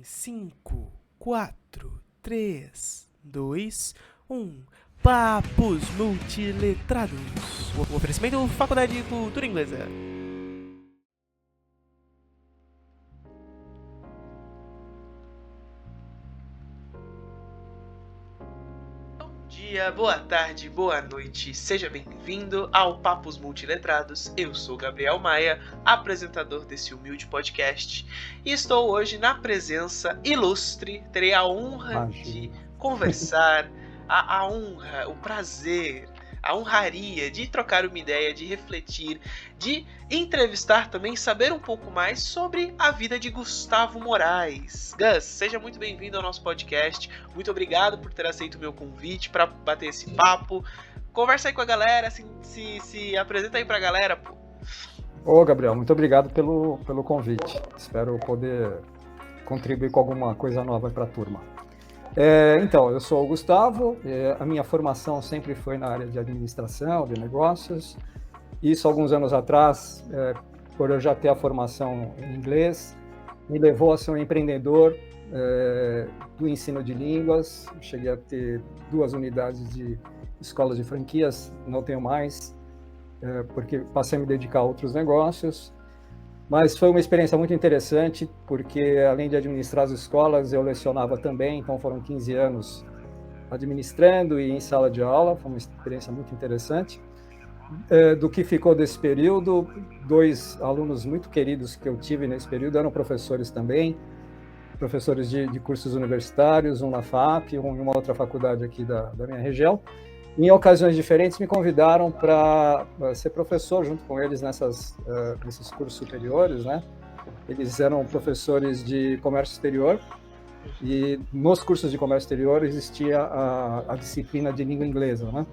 5, 4, 3, 2, 1. Papos Multiletrados. O oferecimento Faculdade de Cultura Inglesa. Bom dia, boa tarde, boa noite, seja bem-vindo ao Papos Multiletrados. Eu sou Gabriel Maia, apresentador desse humilde podcast, e estou hoje na presença ilustre, terei a honra de conversar, a honra, o prazer, a honraria de trocar uma ideia, de refletir, de entrevistar também, saber um pouco mais sobre a vida de Gustavo Moraes. Gus, seja muito bem-vindo ao nosso podcast. Muito obrigado por ter aceito o meu convite para bater esse papo. Conversa aí com a galera, se apresenta aí pra galera, pô. Ô, Gabriel, muito obrigado pelo convite. Espero poder contribuir com alguma coisa nova para a turma. Então, eu sou o Gustavo, a minha formação sempre foi na área de administração, de negócios. Isso, alguns anos atrás, por eu já ter a formação em inglês, me levou a ser um empreendedor do ensino de línguas. Cheguei a ter 2 unidades de escolas de franquias, não tenho mais, porque passei a me dedicar a outros negócios. Mas foi uma experiência muito interessante, porque além de administrar as escolas, eu lecionava também, então foram 15 anos administrando e em sala de aula, foi uma experiência muito interessante. Do que ficou desse período, 2 alunos muito queridos que eu tive nesse período eram professores também, professores de cursos universitários, um na FAP, um em uma outra faculdade aqui da minha região. Em ocasiões diferentes, me convidaram para ser professor junto com eles nesses cursos superiores, né? Eles eram professores de comércio exterior e nos cursos de comércio exterior existia a disciplina de língua inglesa, né?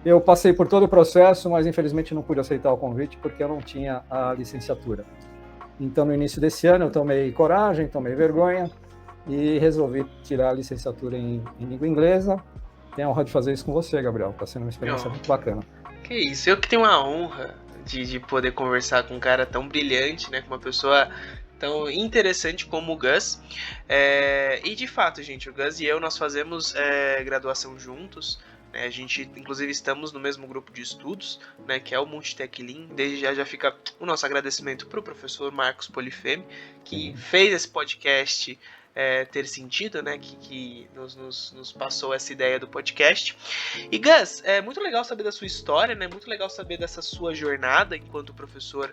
Eu passei por todo o processo, mas infelizmente não pude aceitar o convite porque eu não tinha a licenciatura. Então, no início desse ano, eu tomei coragem, tomei vergonha e resolvi tirar a licenciatura em língua inglesa. Tenho a honra de fazer isso com você, Gabriel. Está sendo uma experiência muito bacana. Que isso, eu que tenho a honra de poder conversar com um cara tão brilhante, né? Com uma pessoa tão interessante como o Gus. E de fato, gente, o Gus e eu, nós fazemos graduação juntos. Né? A gente, inclusive, estamos no mesmo grupo de estudos, né? Que é o Multitech Lean. Desde já fica o nosso agradecimento para o professor Marcos Polifemi, que fez esse podcast ter sentido, né, que nos passou essa ideia do podcast. E Gus, é muito legal saber da sua história, né, muito legal saber dessa sua jornada enquanto professor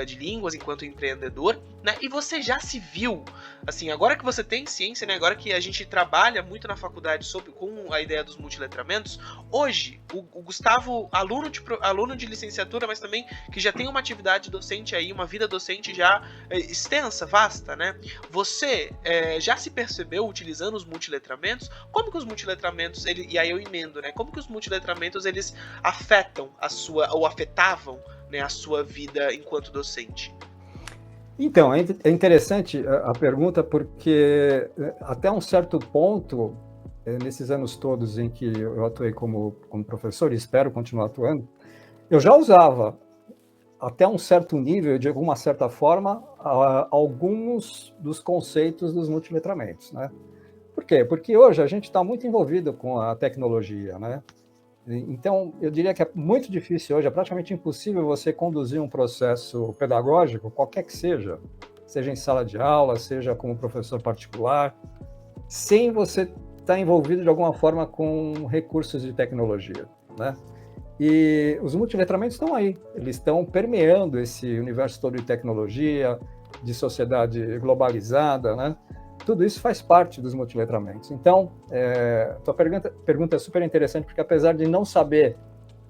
de línguas, enquanto empreendedor, né, e você já se viu, assim, agora que você tem ciência, né, agora que a gente trabalha muito na faculdade com a ideia dos multiletramentos, hoje, o Gustavo, aluno de licenciatura, mas também que já tem uma atividade docente aí, uma vida docente já extensa, vasta, né, você já se percebeu utilizando os multiletramentos? Como que os multiletramentos, e aí eu emendo, né? Como que os multiletramentos, eles afetam ou afetavam, né, a sua vida enquanto docente? Então, é interessante a pergunta, porque até um certo ponto, nesses anos todos em que eu atuei como professor, e espero continuar atuando, eu já usava até um certo nível, de alguma certa forma, alguns dos conceitos dos multiletramentos, né? Por quê? Porque hoje a gente está muito envolvido com a tecnologia, né? Então, eu diria que é muito difícil hoje, é praticamente impossível você conduzir um processo pedagógico, qualquer que seja em sala de aula, seja como professor particular, sem você estar envolvido de alguma forma com recursos de tecnologia, né? E os multiletramentos estão aí, eles estão permeando esse universo todo de tecnologia, de sociedade globalizada, né? Tudo isso faz parte dos multiletramentos. Então, tua pergunta é super interessante, porque apesar de não saber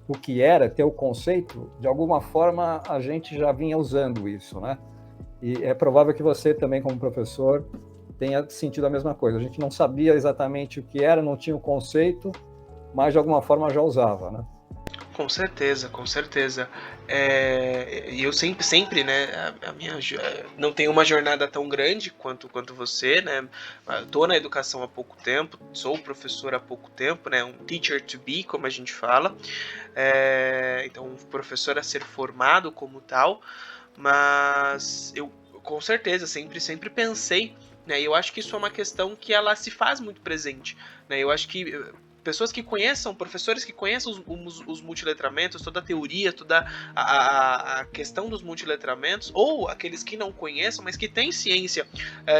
o que era, ter o conceito, de alguma forma a gente já vinha usando isso, né? E é provável que você também, como professor, tenha sentido a mesma coisa. A gente não sabia exatamente o que era, não tinha o conceito, mas de alguma forma já usava, né? Com certeza, com certeza. E eu sempre, né, não tenho uma jornada tão grande quanto você, né? Tô na educação há pouco tempo, sou professor há pouco tempo, né? Um teacher to be, como a gente fala. Então, um professor a ser formado como tal, mas eu com certeza sempre pensei né? E eu acho que isso é uma questão que ela se faz muito presente, né? Eu acho que pessoas que conheçam, professores que conheçam os multiletramentos, toda a teoria, toda a questão dos multiletramentos, ou aqueles que não conheçam, mas que têm ciência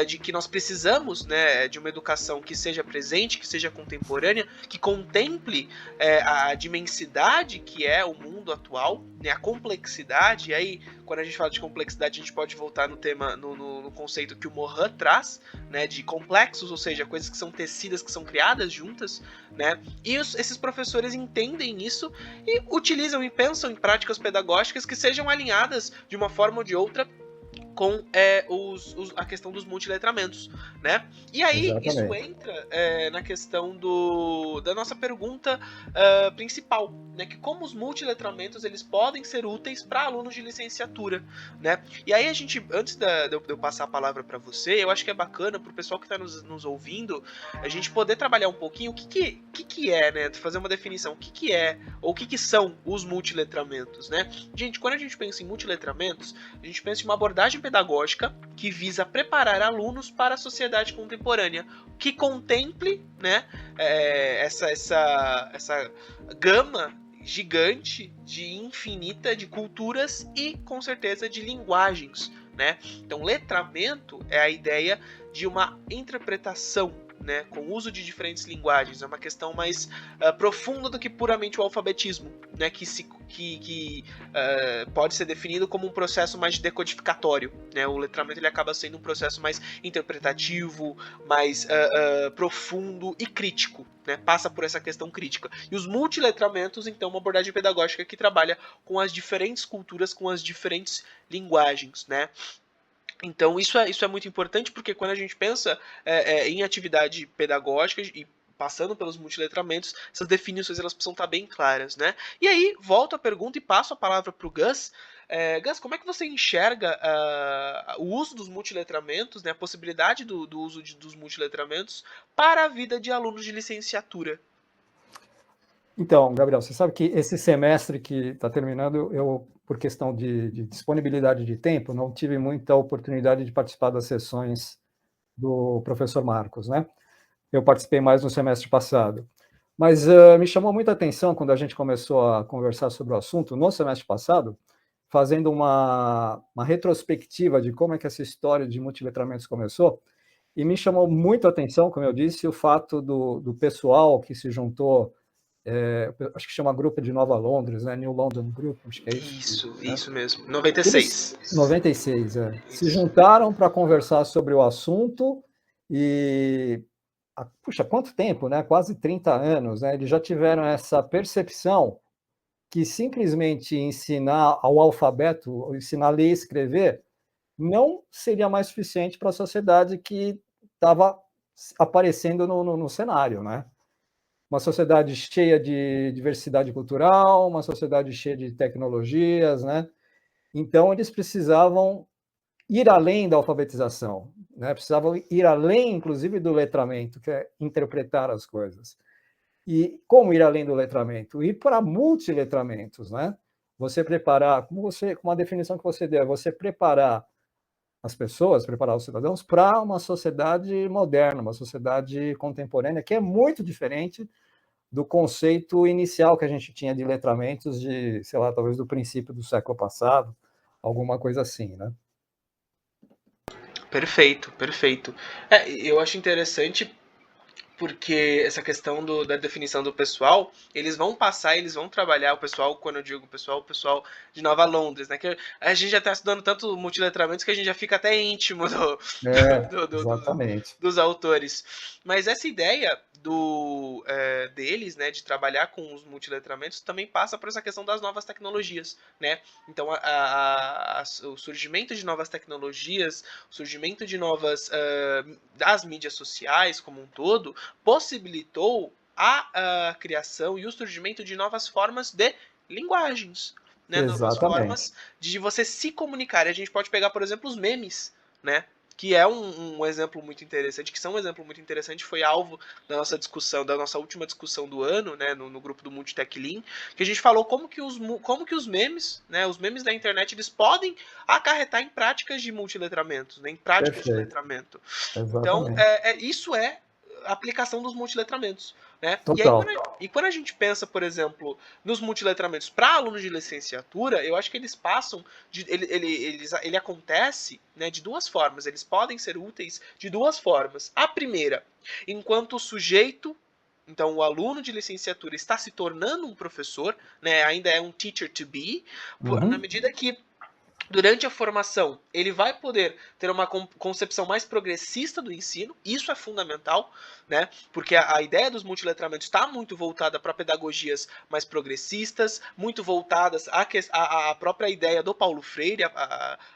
de que nós precisamos, né, de uma educação que seja presente, que seja contemporânea, que contemple a dimensidade que é o mundo atual, né, a complexidade. E aí, quando a gente fala de complexidade, a gente pode voltar no tema, no conceito que o Morin traz, né, de complexos, ou seja, coisas que são tecidas, que são criadas juntas, né? E esses professores entendem isso e utilizam e pensam em práticas pedagógicas que sejam alinhadas de uma forma ou de outra com a questão dos multiletramentos, né? E aí Exatamente. isso entra na questão da nossa pergunta principal, né? Que como os multiletramentos eles podem ser úteis para alunos de licenciatura, né? E aí a gente, antes de eu passar a palavra para você, eu acho que é bacana para o pessoal que está nos ouvindo, a gente poder trabalhar um pouquinho o que é, né? Fazer uma definição, o que é ou o que são os multiletramentos, né? Gente, quando a gente pensa em multiletramentos, a gente pensa em uma abordagem pedagógica que visa preparar alunos para a sociedade contemporânea, que contemple, né, essa gama gigante de infinita de culturas e com certeza de linguagens, né? Então, letramento é a ideia de uma interpretação, né, com o uso de diferentes linguagens. É uma questão mais profunda do que puramente o alfabetismo, né, que pode ser definido como um processo mais decodificatório, né? O letramento ele acaba sendo um processo mais interpretativo, mais profundo e crítico, né? Passa por essa questão crítica. E os multiletramentos, então, uma abordagem pedagógica que trabalha com as diferentes culturas, com as diferentes linguagens, né? Então, isso é muito importante, porque quando a gente pensa em atividade pedagógica e passando pelos multiletramentos, essas definições elas precisam estar bem claras, né? E aí, volto à pergunta e passo a palavra para o Gus. Gus, como é que você enxerga o uso dos multiletramentos, né, a possibilidade do uso dos multiletramentos para a vida de alunos de licenciatura? Então, Gabriel, você sabe que esse semestre que está terminando, eu, por questão de disponibilidade de tempo, não tive muita oportunidade de participar das sessões do professor Marcos, né? Eu participei mais no semestre passado. Mas me chamou muita atenção quando a gente começou a conversar sobre o assunto, no semestre passado, fazendo uma retrospectiva de como é que essa história de multiletramentos começou, e me chamou muito a atenção, como eu disse, o fato do pessoal que se juntou, acho que chama Grupo de Nova Londres, né? New London Group, acho que é isso. Isso Né? mesmo. Eles, 96. 96, se Isso. juntaram para conversar sobre o assunto e, puxa, quanto tempo, né? Quase 30 anos, né? Eles já tiveram essa percepção que simplesmente ensinar ao alfabeto, ensinar a ler e escrever, não seria mais suficiente para a sociedade que estava aparecendo no cenário, né? Uma sociedade cheia de diversidade cultural, uma sociedade cheia de tecnologias, né? Então, eles precisavam ir além da alfabetização, né? Precisavam ir além, inclusive, do letramento, que é interpretar as coisas. E como ir além do letramento? Ir para multiletramentos, né? Você preparar, como a definição que você deu, você preparar as pessoas, preparar os cidadãos para uma sociedade moderna, uma sociedade contemporânea, que é muito diferente do conceito inicial que a gente tinha de letramentos de, sei lá, talvez do princípio do século passado, alguma coisa assim, né? Perfeito, perfeito. Eu acho interessante porque essa questão da definição do pessoal, eles vão passar, eles vão trabalhar, o pessoal, quando eu digo pessoal, o pessoal de Nova Londres, né? Que a gente já está estudando tanto multiletramentos que a gente já fica até íntimo Exatamente. dos autores. Mas essa ideia deles, né, de trabalhar com os multiletramentos, também passa por essa questão das novas tecnologias, né? Então, o surgimento de novas tecnologias, o surgimento de novas das mídias sociais como um todo, possibilitou a criação e o surgimento de novas formas de linguagens, né? Novas Exatamente. formas de você se comunicar. E a gente pode pegar, por exemplo, os memes, né? que é um exemplo muito interessante, que são um exemplo muito interessante, foi alvo da nossa discussão, da nossa última discussão do ano, né, no grupo do Multitech Lean, que a gente falou como que os memes, né, os memes da internet, eles podem acarretar em práticas de multiletramentos, né, em práticas de Perfeito. letramento. Então, Exatamente. isso é a aplicação dos multiletramentos. Né? E aí, Total. quando a gente pensa, por exemplo, nos multiletramentos para alunos de licenciatura, eu acho que eles passam, ele acontece, né, de duas formas. Eles podem ser úteis de duas formas. A primeira, enquanto o sujeito, então o aluno de licenciatura está se tornando um professor, né, ainda é um teacher to be, na medida que durante a formação, ele vai poder ter uma concepção mais progressista do ensino, isso é fundamental, né? Porque a ideia dos multiletramentos está muito voltada para pedagogias mais progressistas, muito voltadas à própria ideia do Paulo Freire,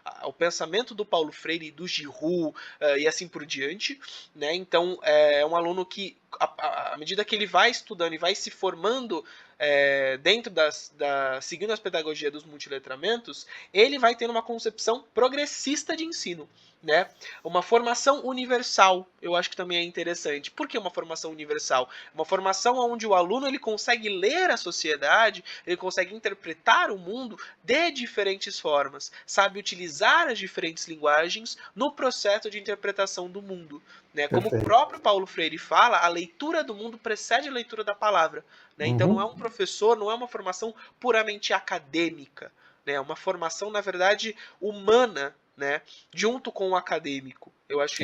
ao pensamento do Paulo Freire, do Giroux e assim por diante, né? Então, é um aluno que, à medida que ele vai estudando e vai se formando dentro seguindo as pedagogias dos multiletramentos, ele vai ter uma concepção progressista de ensino, né? Uma formação universal, eu acho que também é interessante. Por que uma formação universal? Uma formação onde o aluno ele consegue ler a sociedade, ele consegue interpretar o mundo de diferentes formas, sabe utilizar as diferentes linguagens no processo de interpretação do mundo. Né? Como o próprio Paulo Freire fala, a leitura do mundo precede a leitura da palavra. Né? Então não é um professor, não é uma formação puramente acadêmica. Né? É uma formação, na verdade, humana, né? Junto com o acadêmico. Eu acho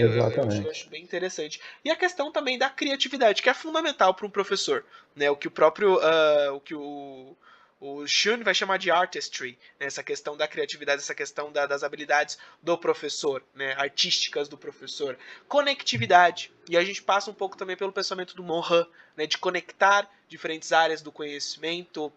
bem interessante. E a questão também da criatividade, que é fundamental para um professor. Né? O que o próprio. O Shun vai chamar de artistry, né? Essa questão da criatividade, essa questão das habilidades do professor, né? Artísticas do professor. Conectividade. E a gente passa um pouco também pelo pensamento do Monhan, né? De conectar diferentes áreas do conhecimento.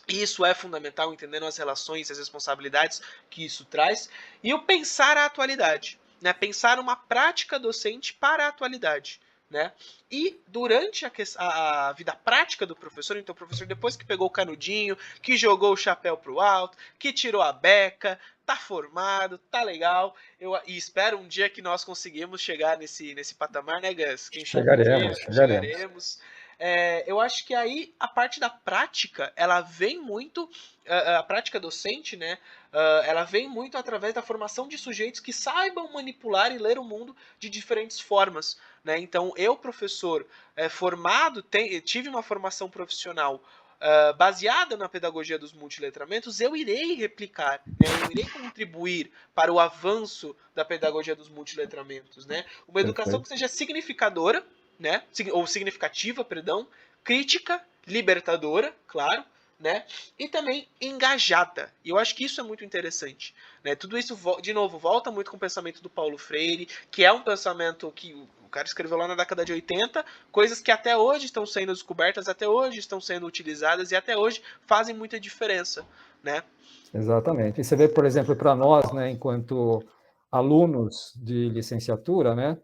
Isso é fundamental, entendendo as relações, as responsabilidades que isso traz. E o pensar a atualidade. Né? Pensar uma prática docente para a atualidade. Né? E durante a vida prática do professor, então o professor depois que pegou o canudinho, que jogou o chapéu pro alto, que tirou a beca, tá formado, tá legal. E espero um dia que nós conseguimos chegar nesse patamar, né, Gus? Quem sabe um dia chegaremos. Eu acho que aí a parte da prática, ela vem muito, a prática docente, né? Ela vem muito através da formação de sujeitos que saibam manipular e ler o mundo de diferentes formas. Né? Então, eu, professor formado, tive uma formação profissional baseada na pedagogia dos multiletramentos, eu irei replicar, né? Eu irei contribuir para o avanço da pedagogia dos multiletramentos. Né? Uma educação que seja significadora, né? Ou significativa, perdão, crítica, libertadora, claro, né? E também engajada. E eu acho que isso é muito interessante. Né? Tudo isso, de novo, volta muito com o pensamento do Paulo Freire, que é um pensamento que o cara escreveu lá na década de 80, coisas que até hoje estão sendo descobertas, até hoje estão sendo utilizadas e até hoje fazem muita diferença. Né? Exatamente. E você vê, por exemplo, para nós, né, enquanto alunos de licenciatura, né,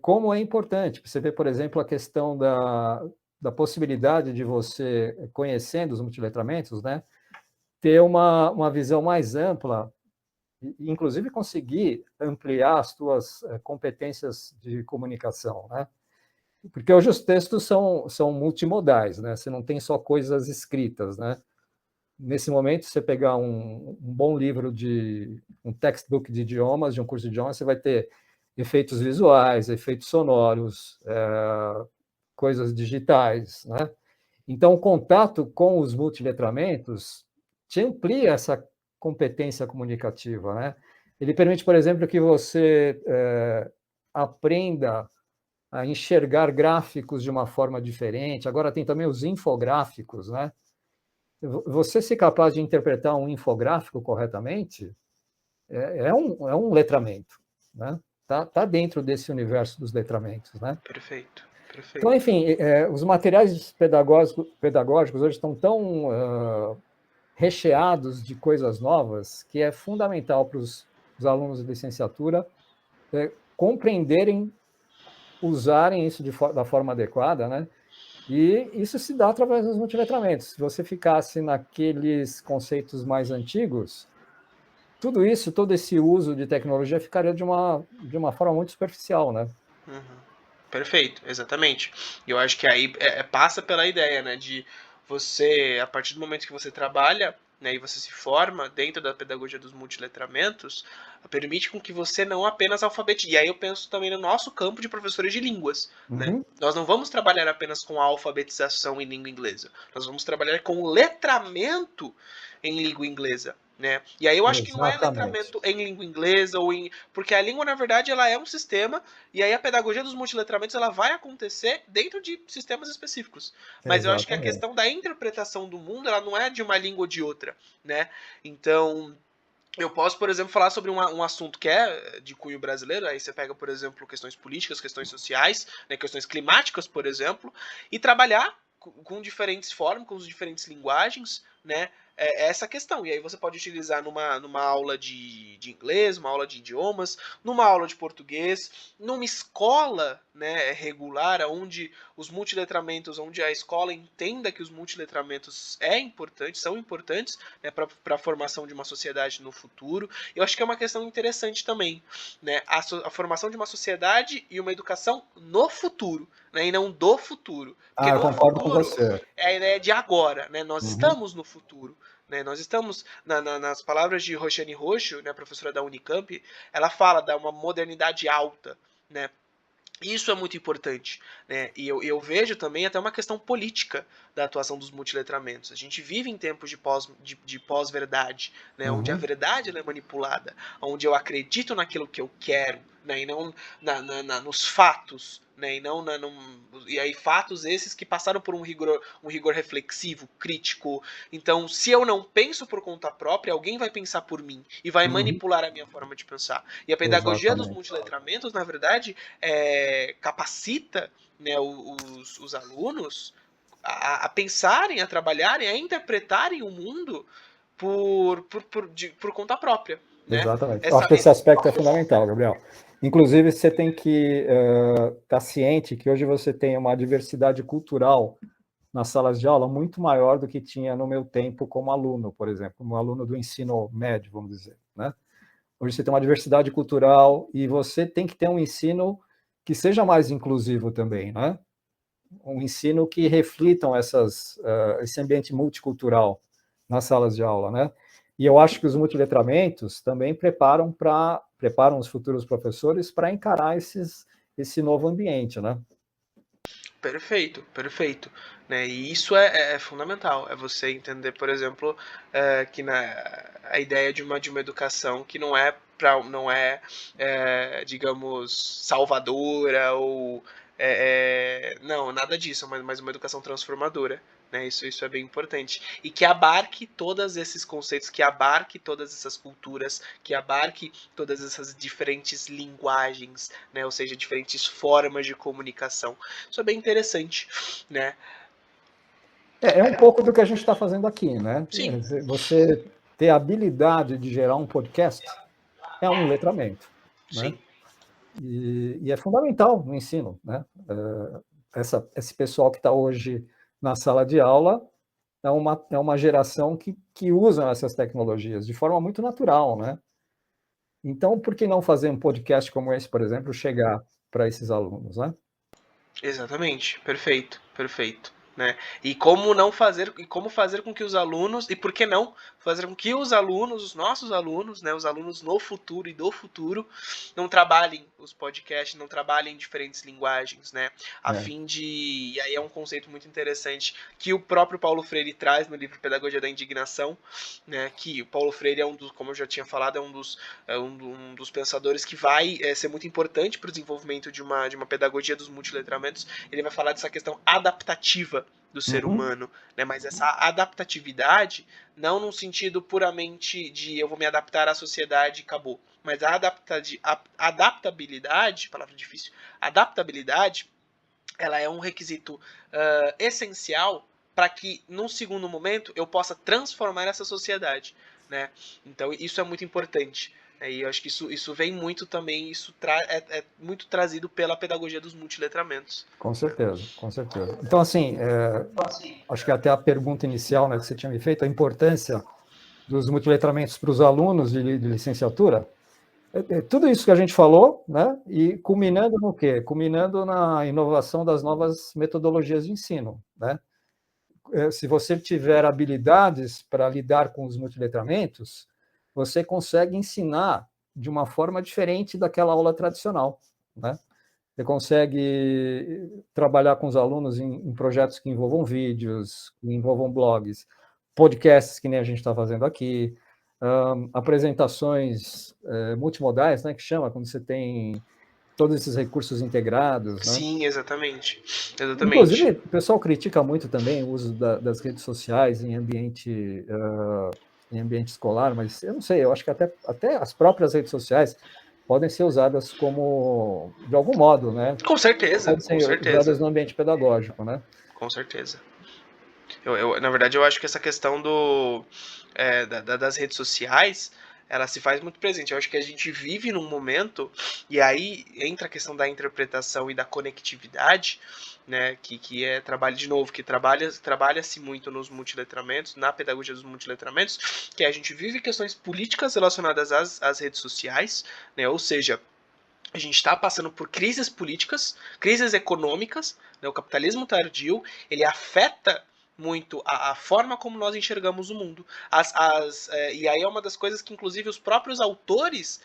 como é importante. Você vê, por exemplo, a questão da possibilidade de você, conhecendo os multiletramentos, né, ter uma visão mais ampla, inclusive conseguir ampliar as suas competências de comunicação, né? Porque hoje os textos são multimodais, né? Você não tem só coisas escritas, né? Nesse momento, você pegar um bom livro um textbook de idiomas, de um curso de idiomas, você vai ter efeitos visuais, efeitos sonoros, coisas digitais, né? Então, o contato com os multiletramentos te amplia essa competência comunicativa, né? Ele permite, por exemplo, que você aprenda a enxergar gráficos de uma forma diferente. Agora tem também os infográficos, né? Você ser capaz de interpretar um infográfico corretamente é um letramento, né? Tá dentro desse universo dos letramentos, né? Perfeito. Então, enfim, os materiais pedagógicos hoje estão tão recheados de coisas novas que é fundamental para os alunos de licenciatura compreenderem, usarem isso da forma adequada, né? E isso se dá através dos multiletramentos. Se você ficasse naqueles conceitos mais antigos, tudo isso, todo esse uso de tecnologia ficaria de uma forma muito superficial, né? Uhum. Perfeito, exatamente. E eu acho que aí passa pela ideia, né, de você, a partir do momento que você trabalha, né, e você se forma dentro da pedagogia dos multiletramentos, permite com que você não apenas alfabetize. E aí eu penso também no nosso campo de professores de línguas, né? Uhum. Nós não vamos trabalhar apenas com a alfabetização em língua inglesa. Nós vamos trabalhar com o letramento em língua inglesa. Né? E aí eu acho que não é Exatamente. letramento em língua inglesa ou em. Porque a língua, na verdade, ela é um sistema e aí a pedagogia dos multiletramentos ela vai acontecer dentro de sistemas específicos. Mas eu acho que a Exatamente. questão da interpretação do mundo ela não é de uma língua ou de outra, né? Então eu posso, por exemplo, falar sobre um assunto que é de cunho brasileiro. Aí você pega, por exemplo, questões políticas, questões sociais, né, questões climáticas, por exemplo, e trabalhar com diferentes formas, com diferentes linguagens, né? Essa questão. E aí você pode utilizar numa aula de inglês, uma aula de idiomas, numa aula de português, numa escola, né, regular, onde os multiletramentos, onde a escola entenda que os multiletramentos são importantes, né, para a formação de uma sociedade no futuro. Eu acho que é uma questão interessante também, né, a formação de uma sociedade e uma educação no futuro, né, e não do futuro. Porque Eu no concordo com futuro você. é a ideia de agora, né? Nós Uhum. estamos no futuro. Né? Nós estamos, nas palavras de Roxane Roxo, né, professora da Unicamp, ela fala de uma modernidade alta. Né? Isso é muito importante, né? E eu vejo também até uma questão política da atuação dos multiletramentos. A gente vive em tempos de pós-verdade, né? Onde a Uhum. verdade ela é manipulada, onde eu acredito naquilo que eu quero, né? E não nos fatos, né? E não e aí fatos esses que passaram por um rigor reflexivo, crítico. Então, se eu não penso por conta própria, alguém vai pensar por mim e vai Uhum. manipular a minha forma de pensar. E a pedagogia dos Exatamente. multiletramentos, na verdade, capacita, né, os alunos a pensarem, a trabalharem, a interpretarem o mundo por conta própria. Né? Exatamente. Eu acho que esse aspecto é fundamental, Gabriel. Inclusive, você tem que estar ciente que hoje você tem uma diversidade cultural nas salas de aula muito maior do que tinha no meu tempo como aluno, por exemplo, como aluno do ensino médio, vamos dizer, né? Hoje você tem uma diversidade cultural e você tem que ter um ensino que seja mais inclusivo também, né? Um ensino que reflitam esse ambiente multicultural nas salas de aula, né? E eu acho que os multiletramentos também preparam os futuros professores para encarar esse novo ambiente, né? Perfeito, perfeito. Né? E isso é fundamental. É você entender, por exemplo, que a ideia de uma educação que não é, digamos, salvadora ou não, nada disso, mas uma educação transformadora. Né? Isso é bem importante. E que abarque todos esses conceitos, que abarque todas essas culturas, que abarque todas essas diferentes linguagens, né? Ou seja, diferentes formas de comunicação. Isso é bem interessante, né? É um pouco do que a gente está fazendo aqui, né? Sim, Você ter a habilidade de gerar um podcast é um letramento, né? sim. E é fundamental no ensino, né? Esse pessoal que está hoje na sala de aula é uma geração que usa essas tecnologias de forma muito natural, né? Então, por que não fazer um podcast como esse, por exemplo, chegar para esses alunos, né? Exatamente, perfeito, perfeito. Né? E como fazer com que os alunos, e por que não fazer com que os alunos, os nossos alunos, né, os alunos no futuro e do futuro, não trabalhem os podcasts, não trabalhem diferentes linguagens, né, a É. fim de, e aí é um conceito muito interessante que o próprio Paulo Freire traz no livro Pedagogia da Indignação, né, que o Paulo Freire é um dos, como eu já tinha falado, é um dos pensadores que vai ser muito importante para o desenvolvimento de uma pedagogia dos multiletramentos. Ele vai falar dessa questão adaptativa do ser Uhum. humano, né? Mas essa adaptatividade não num sentido puramente de eu vou me adaptar à sociedade e acabou, mas a adaptabilidade, palavra difícil, adaptabilidade, ela é um requisito essencial para que, num segundo momento, eu possa transformar essa sociedade, né? Então, isso é muito importante. E eu acho que isso vem muito também, isso é muito trazido pela pedagogia dos multiletramentos. Com certeza, com certeza. Então, assim, acho que até a pergunta inicial, né, que você tinha me feito, a importância dos multiletramentos para os alunos de licenciatura, tudo isso que a gente falou, né? E culminando no quê? Culminando na inovação das novas metodologias de ensino, né? Se você tiver habilidades para lidar com os multiletramentos, você consegue ensinar de uma forma diferente daquela aula tradicional, né? Você consegue trabalhar com os alunos em projetos que envolvam vídeos, que envolvam blogs, podcasts, que nem a gente está fazendo aqui, apresentações multimodais, né, que chama, quando você tem todos esses recursos integrados, né? Sim, exatamente. Inclusive, Exatamente. o pessoal critica muito também o uso das redes sociais em ambiente escolar, mas eu não sei, eu acho que até as próprias redes sociais podem ser usadas como, de algum modo, né? Com certeza, Podem com ser usadas certeza. no ambiente pedagógico, né? Com certeza. Na verdade, eu acho que essa questão das redes sociais, ela se faz muito presente. Eu acho que a gente vive num momento, e aí entra a questão da interpretação e da conectividade, né, que é trabalho de novo, que trabalha-se muito nos multiletramentos, na pedagogia dos multiletramentos, que a gente vive questões políticas relacionadas às redes sociais, né, ou seja, a gente está passando por crises políticas, crises econômicas, né, o capitalismo tardio, ele afeta muito a forma como nós enxergamos o mundo. E aí é uma das coisas que, inclusive, os próprios autores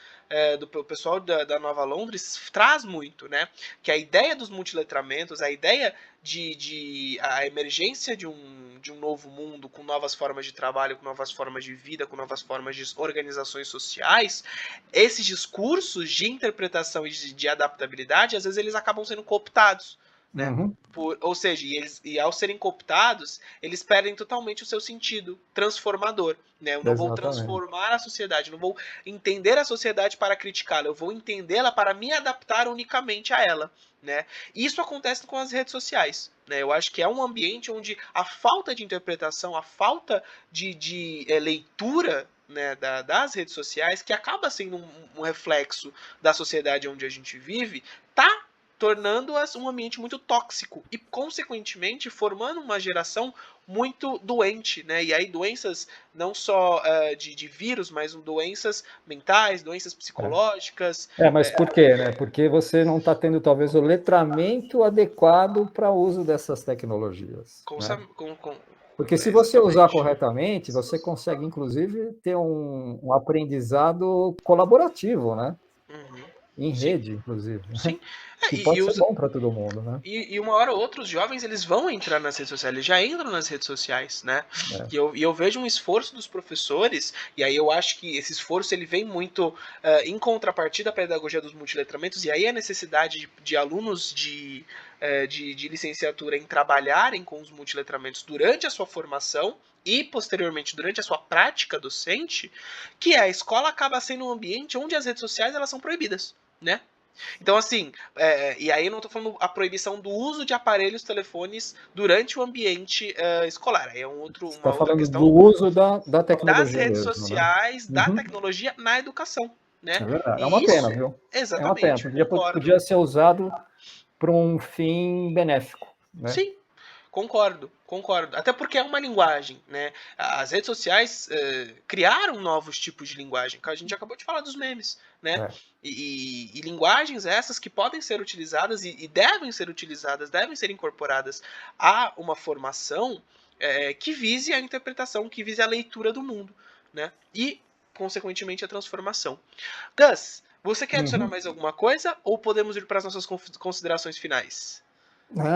do pessoal da Nova Londres traz muito, né? Que a ideia dos multiletramentos, a ideia de a emergência de um novo mundo com novas formas de trabalho, com novas formas de vida, com novas formas de organizações sociais, esses discursos de interpretação e de adaptabilidade, às vezes eles acabam sendo cooptados, né? Uhum. Ou seja, e ao serem cooptados, eles perdem totalmente o seu sentido transformador. Né? Eu não vou Exatamente. transformar a sociedade, não vou entender a sociedade para criticá-la, eu vou entendê-la para me adaptar unicamente a ela. Né? Isso acontece com as redes sociais. Né? Eu acho que é um ambiente onde a falta de interpretação, a falta de leitura, né, das redes sociais, que acaba sendo um reflexo da sociedade onde a gente vive, tá tornando-as um ambiente muito tóxico e, consequentemente, formando uma geração muito doente, né? E aí doenças não só de vírus, mas doenças mentais, doenças psicológicas. Mas por quê, né? Porque você não está tendo, talvez, o letramento adequado para o uso dessas tecnologias, Com, né? com, Porque se você usar exatamente. corretamente, você consegue, inclusive, ter um aprendizado colaborativo, né? Uhum. Em Sim, rede, inclusive, sim. que pode ser bom para todo mundo, né? E uma hora ou outra os jovens eles vão entrar nas redes sociais, eles já entram nas redes sociais, né? É. E eu vejo um esforço dos professores, e aí eu acho que esse esforço ele vem muito em contrapartida à pedagogia dos multiletramentos, e aí a necessidade de alunos de licenciatura em trabalharem com os multiletramentos durante a sua formação e posteriormente durante a sua prática docente, que a escola acaba sendo um ambiente onde as redes sociais elas são proibidas, né? Então, assim, e aí eu não estou falando a proibição do uso de aparelhos telefones durante o ambiente escolar. Aí é Você uma está outra falando do questão uso da das tecnologia redes mesmo, né? sociais, da Uhum. tecnologia na educação, né? É verdade. É uma E pena, isso, viu? É uma pena. exatamente, Podia concordo. ser usado para um fim benéfico, né? Sim, concordo, concordo. Até porque é uma linguagem, né? As redes sociais criaram novos tipos de linguagem, que a gente acabou de falar dos memes, né? É. E linguagens essas que podem ser utilizadas e devem ser utilizadas, devem ser incorporadas a uma formação que vise a interpretação, que vise a leitura do mundo, né? E, consequentemente, a transformação. Gus, você quer adicionar Uhum. mais alguma coisa ou podemos ir para as nossas considerações finais?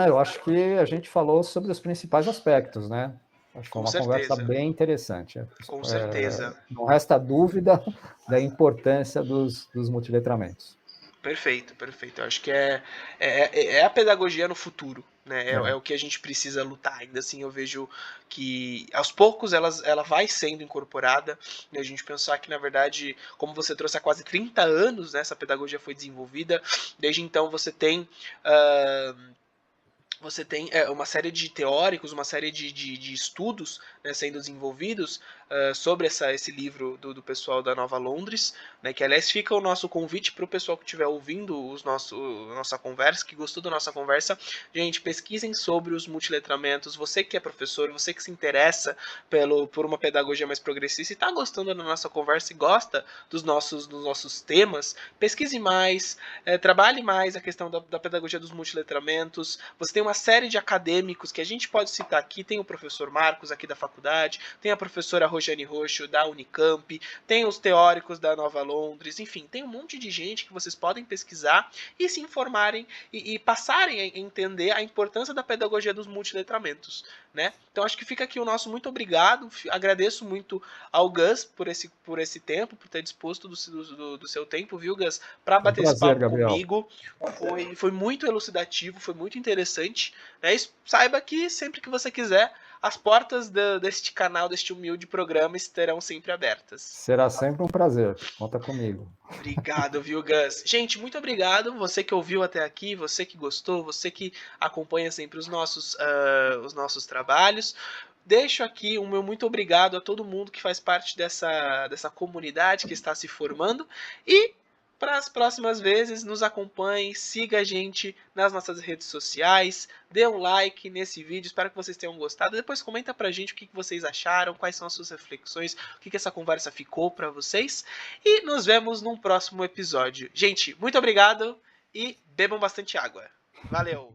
Eu acho que a gente falou sobre os principais aspectos, né? Acho que foi Com uma conversa certeza, bem interessante. com certeza. Não resta dúvida da importância dos multiletramentos. Perfeito, perfeito. Eu acho que é a pedagogia no futuro, né? É É. o que a gente precisa lutar. Ainda assim, eu vejo que aos poucos ela vai sendo incorporada. E a gente pensar que, na verdade, como você trouxe há quase 30 anos, né, essa pedagogia foi desenvolvida. Desde então você tem você tem uma série de teóricos, uma série de estudos, né, sendo desenvolvidos sobre esse livro do pessoal da Nova Londres, né, que aliás fica o nosso convite para o pessoal que estiver ouvindo a nossa conversa, que gostou da nossa conversa, gente, pesquisem sobre os multiletramentos, você que é professor, você que se interessa por uma pedagogia mais progressista e está gostando da nossa conversa e gosta dos nossos temas, pesquise mais, trabalhe mais a questão da pedagogia dos multiletramentos, você tem uma série de acadêmicos que a gente pode citar aqui, tem o professor Marcos aqui da faculdade, tem a professora Rojane Roxo da Unicamp, tem os teóricos da Nova Londres, enfim, tem um monte de gente que vocês podem pesquisar e se informarem e passarem a entender a importância da pedagogia dos multiletramentos, né? Então acho que fica aqui o nosso muito obrigado, agradeço muito ao Gus por esse tempo, por ter disposto do seu tempo, viu, Gus, para É um bater esse prazer, papo Gabriel. comigo. Foi muito elucidativo, foi muito interessante. Né? E saiba que sempre que você quiser, as portas deste canal, deste humilde programa, estarão sempre abertas. Será sempre um prazer. Conta comigo. Obrigado, viu, Gus? Gente, muito obrigado. Você que ouviu até aqui, você que gostou, você que acompanha sempre os nossos trabalhos. Deixo aqui o meu muito obrigado a todo mundo que faz parte dessa comunidade que está se formando. E para as próximas vezes, nos acompanhe, siga a gente nas nossas redes sociais, dê um like nesse vídeo, espero que vocês tenham gostado. Depois comenta pra gente o que vocês acharam, quais são as suas reflexões, o que essa conversa ficou para vocês. E nos vemos num próximo episódio. Gente, muito obrigado e bebam bastante água. Valeu!